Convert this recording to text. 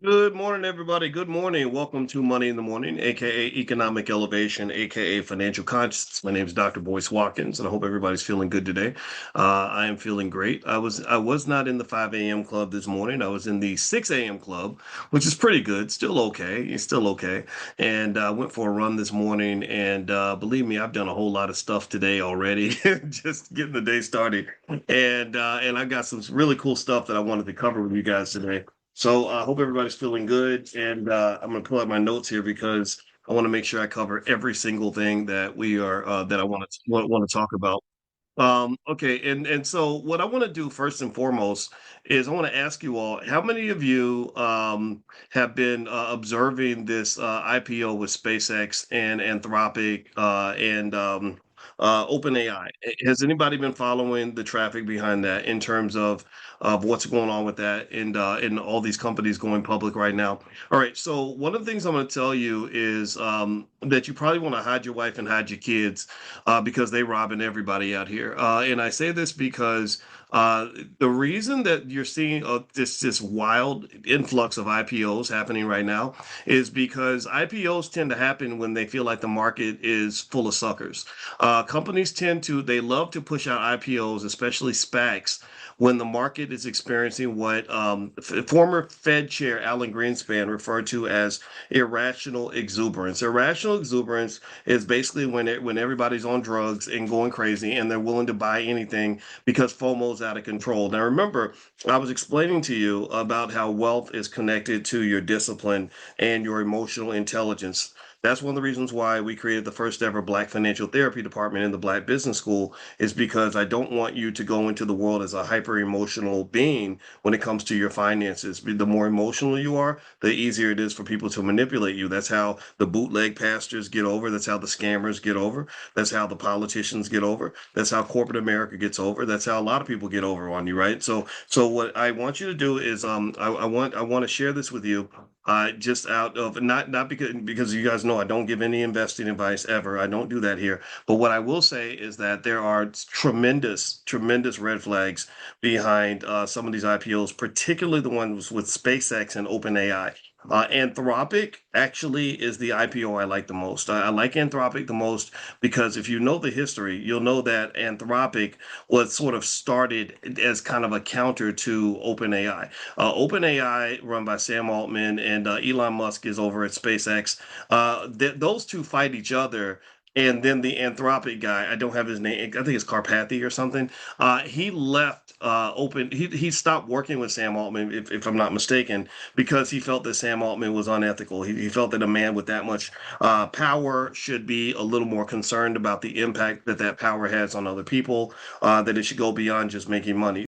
Good morning, everybody. Good morning. Welcome to Money in the Morning, aka Economic Elevation, aka Financial Conscience. My name is Dr. Boyce Watkins, and I hope everybody's feeling good today. I am feeling great. I was not in the 5 a.m. club this morning. I was in the 6 a.m. club, which is pretty good. Still okay. It's still okay. And I went for a run this morning, and believe me, I've done a whole lot of stuff today already, just getting the day started. And I got some really cool stuff that I wanted to cover with you guys today. So I hope everybody's feeling good. And I'm going to pull out my notes here because I want to make sure I cover every single thing that we are that I want to talk about. Okay, and so what I want to do first and foremost is I want to ask you all, how many of you have been observing this IPO with SpaceX and Anthropic and OpenAI? Has anybody been following the traffic behind that in terms of what's going on with that and all these companies going public right now? All right, so one of the things I'm going to tell you is that you probably want to hide your wife and hide your kids because they robbing everybody out here. And I say this because uh, the reason that you're seeing this wild influx of IPOs happening right now is because IPOs tend to happen when they feel like the market is full of suckers. Companies they love to push out IPOs, especially SPACs, when the market is experiencing what former Fed Chair Alan Greenspan referred to as irrational exuberance. Irrational exuberance is basically when everybody's on drugs and going crazy and they're willing to buy anything because FOMO's out of control. Now remember, I was explaining to you about how wealth is connected to your discipline and your emotional intelligence. That's one of the reasons why we created the first ever Black financial therapy department in the Black Business School, is because I don't want you to go into the world as a hyper emotional being when it comes to your finances. The more emotional you are, the easier it is for people to manipulate you. That's how the bootleg pastors get over. That's how the scammers get over. That's how the politicians get over. That's how corporate America gets over. That's how a lot of people get over on you, right? So what I want you to do is I want to share this with you. Just out of not because you guys know I don't give any investing advice ever. I don't do that here. But what I will say is that there are tremendous red flags behind some of these IPOs, particularly the ones with SpaceX and OpenAI. Anthropic actually is the IPO I like the most. I like Anthropic the most because if you know the history, you'll know that Anthropic was sort of started as kind of a counter to OpenAI. OpenAI, run by Sam Altman, and Elon Musk is over at SpaceX. Those two fight each other. And then the Anthropic guy, I don't have his name. I think it's Carpathy or something. He left he stopped working with Sam Altman, if I'm not mistaken, because he felt that Sam Altman was unethical. He felt that a man with that much power should be a little more concerned about the impact that that power has on other people, that it should go beyond just making money.